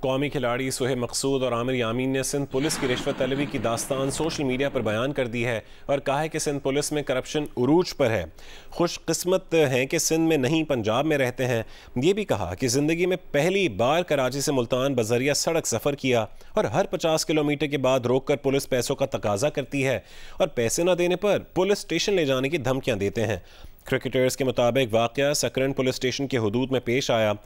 कौमी खिलाड़ी सुहेब मकसूद और आमिर यामीन ने सिंध पुलिस की रिश्वत तलबी की दास्तान सोशल मीडिया पर बयान कर दी है और कहा है कि सिंध पुलिस में करप्शन उरूज पर है। खुशकिस्मत हैं कि सिंध में नहीं पंजाब में रहते हैं। ये भी कहा कि ज़िंदगी में पहली बार कराची से मुल्तान बजरिया सड़क सफ़र किया और हर 50 किलोमीटर के बाद रोक कर पुलिस पैसों का तकाजा करती है और पैसे न देने पर पुलिस स्टेशन ले जाने की धमकियाँ देते हैं। क्रिकेटर्स के मुताबिक वाक़या सकरन पुलिस स्टेशन के हुदूद में पेश आया।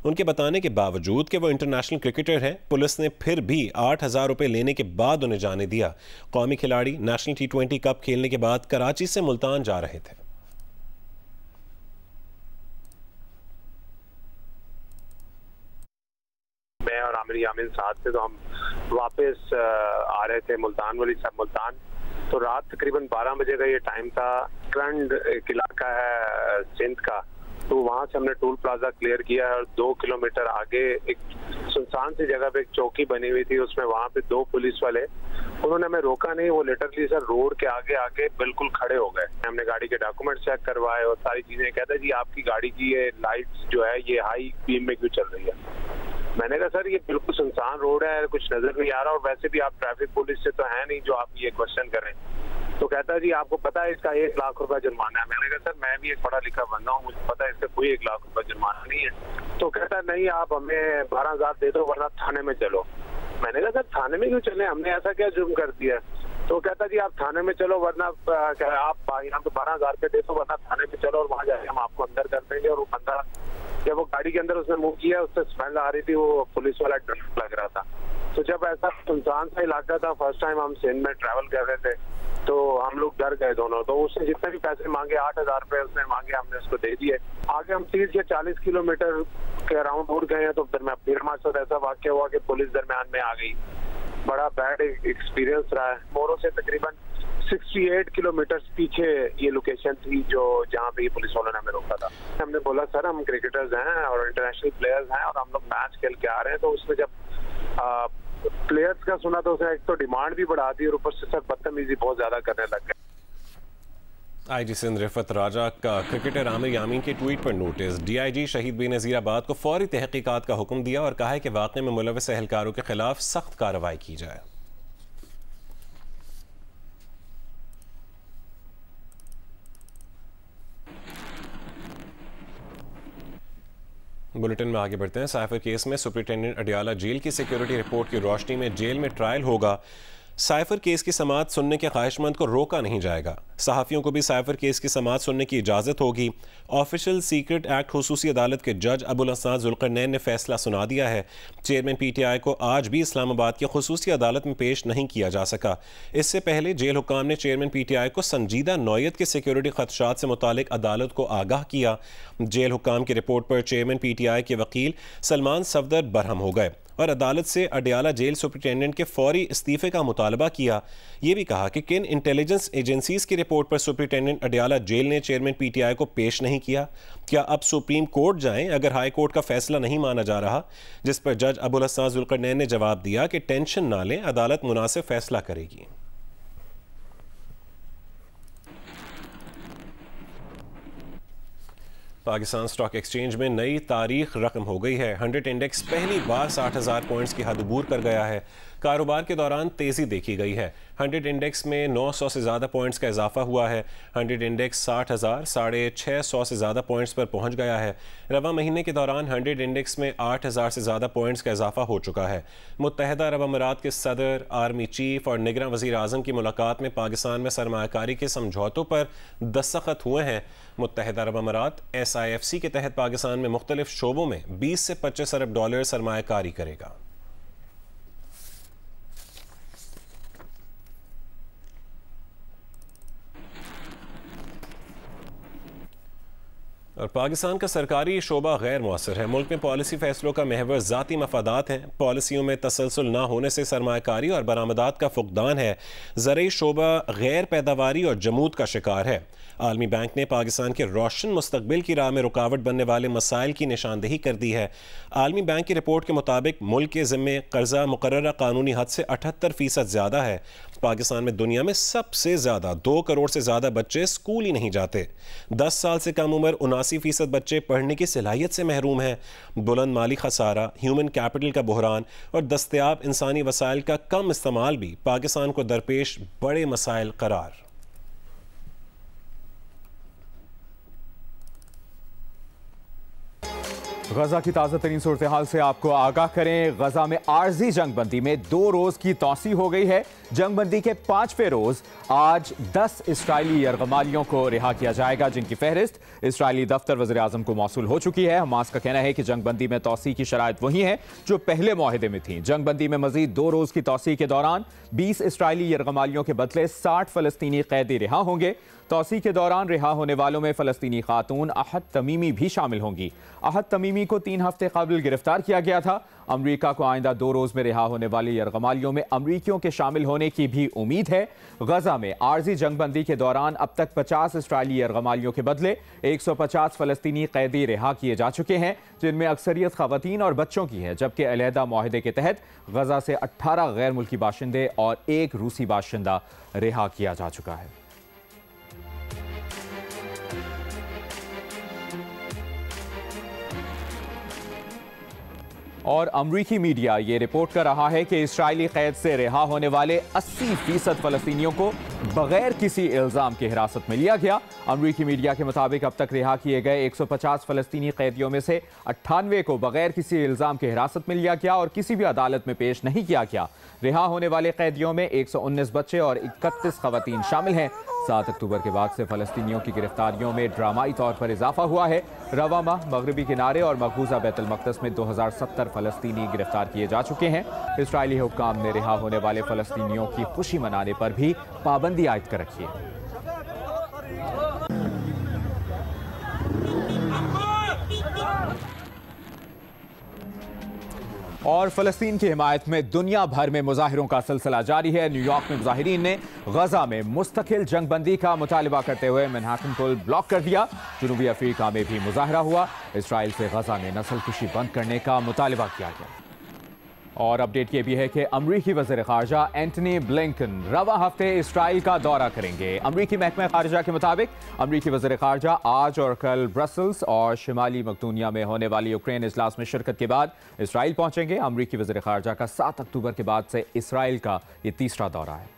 उनके बताने के बावजूद कि वो इंटरनेशनल क्रिकेटर हैं, पुलिस ने फिर भी 8,000 रुपये लेने के बाद उन्हें जाने दिया। कौमी खिलाड़ी नेशनल T20 कप खेलने के बाद कराची से मुल्तान जा रहे थे। मैं और आमिर यामीन साथ थे, तो हम वापस आ रहे थे मुल्तान वाली सब मुल्तान। तो रात तकरीबन 12 बजे का ये टाइम था। करंड एक इलाका है सिंध का, तो वहाँ से हमने टोल प्लाजा क्लियर किया और 2 किलोमीटर आगे एक सुनसान सी जगह पे एक चौकी बनी हुई थी। उसमें वहाँ पे 2 पुलिस वाले, उन्होंने हमें रोका नहीं, वो लिटरली सर रोड के आगे आके बिल्कुल खड़े हो गए। हमने गाड़ी के डॉक्यूमेंट चेक करवाए और सारी चीजें। कहते जी आपकी गाड़ी की ये लाइट्स जो है ये हाई बीम में क्यों चल रही है। मैंने कहा सर ये बिल्कुल सुनसान रोड है, कुछ नजर नहीं आ रहा और वैसे भी आप ट्रैफिक पुलिस से तो है नहीं जो आप ये क्वेश्चन करें। तो कहता जी आपको पता है इसका 1 लाख रुपए जुर्माना है। मैंने कहा सर मैं भी एक पढ़ा लिखा बंदा हूँ, मुझे पता है इसका कोई 1 लाख रुपए जुर्माना नहीं है। तो कहता नहीं आप हमें 12,000 दे दो वरना थाने में चलो। मैंने कहा सर थाने में क्यों चले, हमने ऐसा क्या जुर्म कर दिया। तो कहता जी आप थाने में चलो वरना आप यहाँ पे 12,000 रुपये दे दो वरना थाने में चलो और वहाँ जाके हम आपको अंदर कर देंगे। और वो बंदा जब वो गाड़ी के अंदर उसने मूव किया उससे स्मेल आ रही थी, वो पुलिस वाला डर लग रहा था। तो जब ऐसा सुनसान सा इलाका था, फर्स्ट टाइम हम सिंध में ट्रैवल कर रहे थे, तो हम लोग डर गए दोनों। तो उसने जितने भी पैसे मांगे 8,000 रुपये उसने मांगे, हमने उसको दे दिए। आगे हम 30 या 40 किलोमीटर के अराउंड उड़ गए हैं। तो फिर हमारे साथ ऐसा वाक्य हुआ कि पुलिस दरमियान में आ गई। बड़ा बैड एक्सपीरियंस रहा है। मोरो से तकरीबन 68 किलोमीटर पीछे ये लोकेशन थी जो जहाँ पे ये पुलिस वालों ने हमें रोका था। हमने बोला सर हम क्रिकेटर्स हैं और इंटरनेशनल प्लेयर्स हैं और हम लोग मैच खेल के आ रहे हैं। तो उसमें जब प्लेयर्स का सुना तो उसने एक तो डिमांड भी बढ़ा दी और ऊपर से सर बदतमीजी बहुत ज्यादा करने लग गए। IG सिंध रिफत राजा का क्रिकेटर आमिर यामीन के ट्वीट पर नोटिस। DIG शहीद बेनज़ीराबाद को फौरी तहकीकात का हुक्म दिया और कहा है कि वाक़े में मुलव्वस एहलकारों के खिलाफ सख्त कार्रवाई की जाए। बुलेटिन में आगे बढ़ते हैं। साइफर केस में सुपरिटेंडेंट अडियाला जेल की सिक्योरिटी रिपोर्ट की रोशनी में जेल में ट्रायल होगा। साइफर केस की समाअत सुनने के ख्वाहिशमंद को रोका नहीं जाएगा। सहाफ़ियों को भी साइफर केस की समाअत सुनने की इजाज़त होगी। ऑफिशियल सीक्रेट एक्ट खुसूसी अदालत के जज अबुल हसन जुल्करनैन ने फैसला सुना दिया है। चेयरमैन PTI को आज भी इस्लामाबाद की खुसूसी अदालत में पेश नहीं किया जा सका। इससे पहले जेल हुक्काम ने चेयरमैन PTI को संजीदा नौयत के सिक्योरिटी खदशात से मुतालिक अदालत को आगाह किया। जेल हुक्काम की रिपोर्ट पर चेयरमैन PTI के वकील सलमान सफदर बरहम हो गए और अदालत से अडियाला जेल सुपरिटेंडेंट के फौरी इस्तीफे का मुतालबा किया। ये भी कहा कि किन इंटेलिजेंस एजेंसीज की रिपोर्ट पर सुपरिटेंडेंट अडियाला जेल ने चेयरमैन PTI को पेश नहीं किया। क्या अब सुप्रीम कोर्ट जाएं अगर हाई कोर्ट का फैसला नहीं माना जा रहा, जिस पर जज अबुल हसन जुल्करनैन ने जवाब दिया कि टेंशन ना लें, अदालत मुनासिब फैसला करेगी। पाकिस्तान स्टॉक एक्सचेंज में नई तारीख रकम हो गई है। 100 इंडेक्स पहली बार 60,000 पॉइंट्स की हद अबूर कर गया है। कारोबार के दौरान तेज़ी देखी गई है। 100 इंडेक्स में 900 से ज़्यादा पॉइंट्स का इजाफा हुआ है। 100 इंडेक्स 60,000 650 से ज़्यादा पॉइंट्स पर पहुंच गया है। रवा महीने के दौरान 100 इंडेक्स में 8,000 से ज़्यादा पॉइंट्स का इजाफा हो चुका है। मुत्तहदा अरब अमीरात के सदर, आर्मी चीफ और निगरान वज़ीर आज़म की मुलाकात में पाकिस्तान में सरमायाकारी के समझौतों पर दस्तखत हुए हैं। मुत्तहदा अरब अमीरात SIFC के तहत पाकिस्तान में मुख्तलिफ शोबों में 20 से 25 अरब डॉलर सरमायाकारी करेगा। और पाकिस्तान का सरकारी शोबा गैर मौसर है। मुल्क में पॉलिसी फैसलों का महवर ज़ाती मफादात हैं। पॉलिसियों में तसलसल ना होने से सरमायाकारी और बरामदात का फुकदान है। ज़रई शोबा गैर पैदावारी और जमूद का शिकार है। आलमी बैंक ने पाकिस्तान के रोशन मुस्तकबिल की राह में रुकावट बनने वाले मसाइल की निशानदेही कर दी है। आलमी बैंक की रिपोर्ट के मुताबिक मुल्क के ज़िम्मे कर्जा मुकर्ररा कानूनी हद से 78% ज़्यादा है। पाकिस्तान में दुनिया में सबसे ज़्यादा 2 करोड़ से ज़्यादा बच्चे स्कूल ही नहीं जाते। 10 साल से कम उम्र 80% बच्चे पढ़ने की सलाहियत से महरूम हैं। बुलंद माली खसारा, ह्यूमन कैपिटल का बहरान और दस्तयाब इंसानी वसाइल का कम इस्तेमाल भी पाकिस्तान को दरपेश बड़े मसाइल करार। गजा की ताज़ा तरीन सूरत हाल से आपको आगाह करें। गजा में आर्जी जंगबंदी में 2 रोज की तौसी हो गई है। जंगबंदी के 5वें रोज आज 10 इस्राइली यरगमालियों को रिहा किया जाएगा, जिनकी फहरिस्त इस्राइली दफ्तर वज़ीर आज़म को मौसूल हो चुकी है। हमास का कहना है कि जंगबंदी में तौसी की शराइत वही है जो पहले मुआहदे में थी। जंगबंदी में मजीद 2 रोज की तौसी के दौरान 20 इस्राइली यरगमालियों के बदले 60 फलस्तीनी कैदी रिहा होंगे। तौसी के दौरान रिहा होने वालों में फलस्तीनी खातून अहद तमीमी भी शामिल होंगी। अहद तमीमी को 3 हफ्ते कबल गिरफ्तार किया गया था। अमरीका को आइंदा 2 रोज में रिहा होने वाले यरगमालियों में अमरीकियों के शामिल होने की भी उम्मीद है। गजा में आर्जी जंगबंदी के दौरान अब तक 50 इस्राइली यरगमालियों के बदले 150 फलस्तीनी कैदी रिहा किए जा चुके हैं, जिनमें अक्सरियत खवातीन और बच्चों की है, जबकि अलहदा मुआहदे के तहत गजा से 18 गैर मुल्की बाशिंदे और 1 रूसी बाशिंदा रिहा किया जा चुका है। और अमरीकी मीडिया ये रिपोर्ट कर रहा है कि इस्राइली कैद से रिहा होने वाले 80% फलस्तीनियों को बगैर किसी इल्ज़ाम की हिरासत में लिया गया। अमरीकी मीडिया के मुताबिक अब तक रिहा किए गए 150 फलस्तीनी कैदियों में से 98 को बगैर किसी इल्ज़ाम की हिरासत में लिया गया और किसी भी अदालत में पेश नहीं किया गया। रिहा होने वाले कैदियों में 119 बच्चे और 31 खवातीन शामिल हैं। 7 अक्टूबर के बाद से फलस्तीनियों की गिरफ्तारियों में ड्रामाई तौर पर इजाफा हुआ है। रवा माह मगरबी किनारे और मकबूजा बैतुल मक़दस में 2070 फलस्तीनी गिरफ्तार किए जा चुके हैं। इस्राइली हुक्काम ने रिहा होने वाले फलस्तीनियों की खुशी मनाने पर भी पाबंदी आयद कर रखी है। और फ़लस्तीन की हिमायत में दुनिया भर में मुजाहिरों का सिलसिला जारी है। न्यूयॉर्क में मुजाहिरीन ने गजा में मुस्तकिल जंगबंदी का मुतालबा करते हुए मैनहट्टन पुल ब्लॉक कर दिया। जनूबी अफ्रीका में भी मुजाहरा हुआ। इसराइल से गजा में नस्लकुशी बंद करने का मुतालबा किया गया। और अपडेट ये भी है कि अमरीकी वज़ीर ख़ारजा एंटनी ब्लिंकन रवा हफ्ते इसराइल का दौरा करेंगे। अमरीकी महकमा ख़ारजा के मुताबिक अमरीकी वज़ीर ख़ारजा आज और कल ब्रसल्स और शिमाली मकदूनिया में होने वाली यूक्रेन इजलास में शिरकत के बाद इसराइल पहुंचेंगे। अमरीकी वज़ीर ख़ारजा का 7 अक्टूबर के बाद से इसराइल का ये तीसरा दौरा है।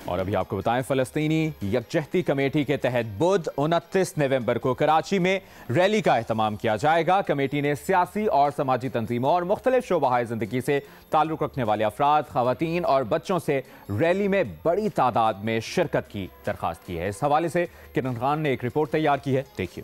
और अभी आपको बताएं, फ़लस्तीनी यकजहती कमेटी के तहत बुध 29 नवंबर को कराची में रैली का एहतमाम किया जाएगा। कमेटी ने सियासी और समाजी तंजीमों और मुख्तलिफ शोबाए ज़िंदगी से ताल्लुक़ रखने वाले अफराद, ख़वातीन और बच्चों से रैली में बड़ी तादाद में शिरकत की दरख्वास्त की है। इस हवाले से किरण खान ने एक रिपोर्ट तैयार की है, देखिए।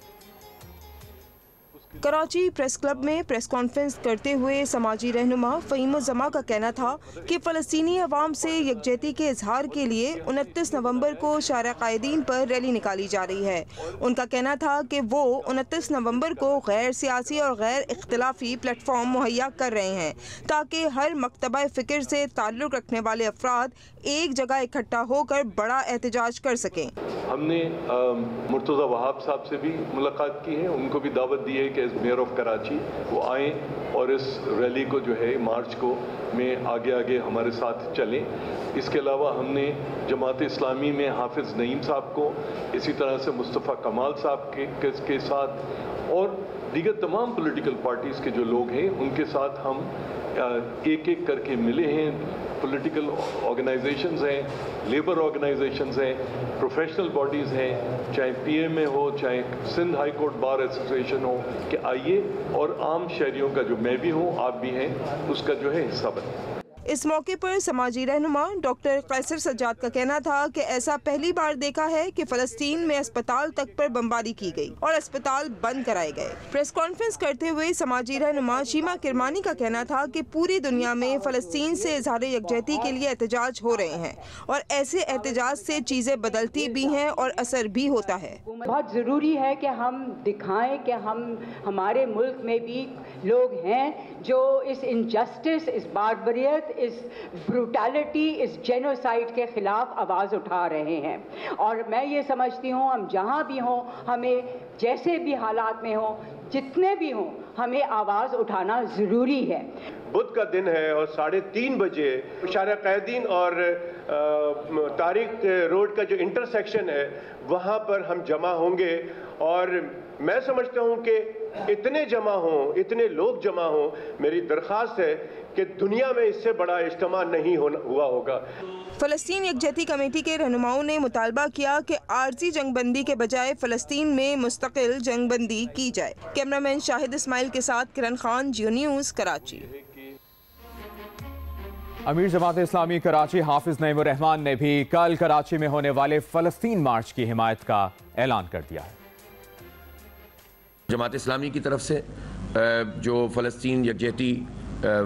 कराची प्रेस क्लब में प्रेस कॉन्फ्रेंस करते हुए समाजी रहनुमा फ़हीम उज़्ज़मा का कहना था कि फ़लस्तीनी अवाम से यकजहती के इजहार के लिए 29 नवंबर को शारा कायदीन पर रैली निकाली जा रही है। उनका कहना था कि वो 29 नवंबर को गैर सियासी और गैर इख्तिलाफी प्लेटफॉर्म मुहैया कर रहे हैं ताकि हर मकतबा फ़िक्र से ताल्लुक़ रखने वाले अफराद एक जगह इकट्ठा होकर बड़ा एहतजाज कर सकें। हमने मुर्तज़ा वहाब साहब से भी मुलाकात की है, उनको भी दावत दी है कि एज मेयर ऑफ कराची वो आएँ और इस रैली को जो है मार्च को में आगे आगे हमारे साथ चलें। इसके अलावा हमने जमात इस्लामी में हाफिज़ नईम साहब को, इसी तरह से मुस्तफ़ा कमाल साहब के साथ और दीगर तमाम पॉलिटिकल पार्टीज़ के जो लोग हैं उनके साथ हम एक एक करके मिले हैं। पॉलिटिकल ऑर्गेनाइजेशंस हैं, लेबर ऑर्गेनाइजेशंस हैं, प्रोफेशनल बॉडीज़ हैं, चाहे पीएमए हो, चाहे Sindh high court bar association हो, कि आइए और आम शहरियों का जो मैं भी हूँ, आप भी हैं, उसका जो है हिस्सा बने। इस मौके पर समाजी रहनुमा डॉक्टर कैसर सज्जाद का कहना था कि ऐसा पहली बार देखा है कि फ़लस्तीन में अस्पताल तक पर बमबारी की गई और अस्पताल बंद कराए गए। प्रेस कॉन्फ्रेंस करते हुए समाजी रहनुमा शीमा किरमानी का कहना था कि पूरी दुनिया में फ़लस्तीन से इजहार यकजहती के लिए एहतजाज हो रहे हैं और ऐसे एहतजाज से चीज़ें बदलती भी हैं और असर भी होता है। बहुत ज़रूरी है कि हम दिखाएं कि हमारे मुल्क में भी लोग हैं जो इस इनजस्टिस, इस बारबरियत, इस ब्रूटैलिटी, इस जेनोसाइड के खिलाफ आवाज़ उठा रहे हैं। और मैं ये समझती हूँ हम जहाँ भी हों, हमें जैसे भी हालात में हों, जितने भी हों, हमें आवाज़ उठाना ज़रूरी है। बुध का दिन है और 3:30 बजे शारा क़ायदीन और तारिक रोड का जो इंटरसेक्शन है वहाँ पर हम जमा होंगे। और मैं समझता हूँ कि इतने जमा हों, इतने लोग जमा हों, मेरी दरख्वास्त है कि दुनिया में इससे बड़ा इज्तिमा नहीं हुआ होगा। फ़लस्तीन यकजहती कमेटी के रहनुमाओं ने मुतालबा किया कि आर्जी जंगबंदी के बजाय फ़लस्तीन में मुस्तकिल जंगबंदी की जाए। कैमरामैन शाहिद इस्माइल के साथ किरण खान, जियो न्यूज़, कराची। अमीर जमात इस्लामी कराची हाफिज नईमुर रहमान ने भी कल कराची में होने वाले फ़लस्तीन मार्च की हिमायत का ऐलान कर दिया है। जमात इस्लामी की तरफ से जो फ़लस्तीन यकजहती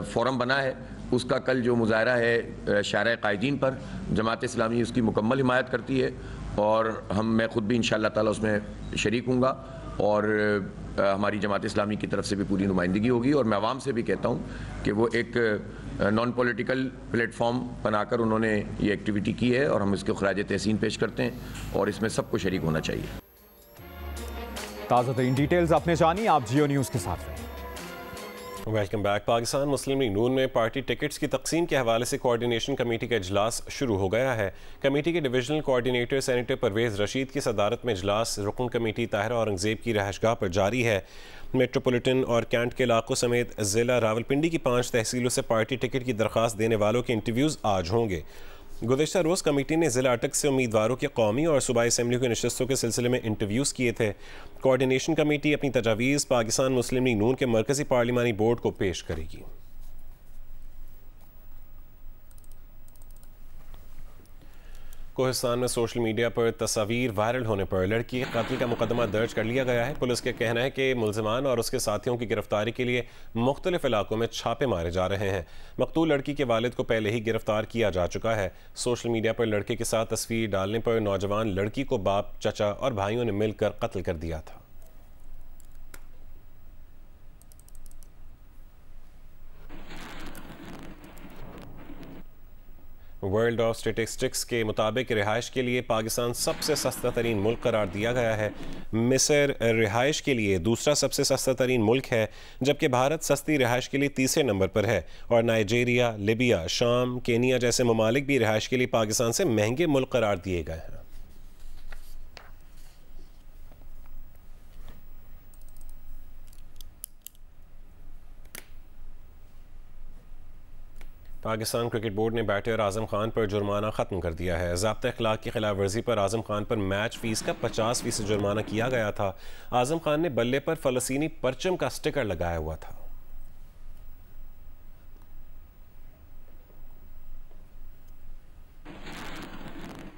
फोरम बना है उसका कल जो मुजाहरा है शारा क़ायदीन पर, जमात इस्लामी उसकी मुकम्मल हिमायत करती है और मैं ख़ुद भी इंशाअल्लाह ताला उसमें शरीक हूँगा और हमारी जमात इस्लामी की तरफ से भी पूरी नुमाइंदगी होगी। और मैं आवाम से भी कहता हूँ कि वो एक नॉन पॉलिटिकल प्लेटफॉर्म बनाकर उन्होंने ये एक्टिविटी की है और हम इसको खराज तहसीन पेश करते हैं और इसमें सबको शरीक होना चाहिए। ताज़ा तरीन डिटेल्स आपने जानी, आप जियो न्यूज़ के साथ रहे। Welcome back. पाकिस्तान मुस्लिम लीग नून में पार्टी टिकट्स की तकसीम के हवाले से कोऑर्डिनेशन कमेटी का इजलास शुरू हो गया है। कमेटी के divisional coordinator senator Parvez Rashid की सदारत में इजलास रुकन कमेटी ताहिरा औरंगज़ेब की रहायशगाह पर जारी है। मेट्रोपॉलिटन और कैंट के इलाकों समेत ज़िला रावलपिंडी की 5 तहसीलों से पार्टी टिकट की दरख्वास्त देने वालों के इंटरव्यूज़ आज होंगे। गुज़श्ता रोज़ कमेटी ने ज़िला अटक से उम्मीदवारों के कौमी और सूबाई असम्बली की नशस्तों के सिलसिले में इंटरव्यूज़ किए थे। कोऑर्डिनेशन कमेटी अपनी तजावीज़ पाकिस्तान मुस्लिम लीग नून के मरकज़ी पार्लिमानी बोर्ड को पेश करेगी। कोहिस्तान में सोशल मीडिया पर तस्वीर वायरल होने पर लड़की के कत्ल का मुकदमा दर्ज कर लिया गया है। पुलिस का कहना है कि मुलजिमान और उसके साथियों की गिरफ्तारी के लिए मुख्तलिफ इलाकों में छापे मारे जा रहे हैं। मकतूल लड़की के वालिद को पहले ही गिरफ्तार किया जा चुका है। सोशल मीडिया पर लड़के के साथ तस्वीर डालने पर नौजवान लड़की को बाप, चचा और भाइयों ने मिलकर कत्ल कर दिया था। वर्ल्ड ऑफ स्टैटिस्टिक्स के मुताबिक रिहाइश के लिए पाकिस्तान सबसे सस्ता तरीन मुल्क करार दिया गया है। मिस्र रिहाइश के लिए दूसरा सबसे सस्ता तरीन मुल्क है, जबकि भारत सस्ती रिहाइश के लिए तीसरे नंबर पर है और नाइजीरिया, लिबिया, शाम, केनिया जैसे ममालिक भी रिहाइश के लिए पाकिस्तान से महंगे मुल्क करार दिए गए हैं। पाकिस्तान क्रिकेट बोर्ड ने बैटर आजम खान पर जुर्माना ख़त्म कर दिया है। ज़ाब्ता अखलाक की खिलाफ वर्जी पर आजम खान पर मैच फीस का 50% जुर्माना किया गया था। आजम खान ने बल्ले पर फ़लस्तीनी परचम का स्टिकर लगाया हुआ था।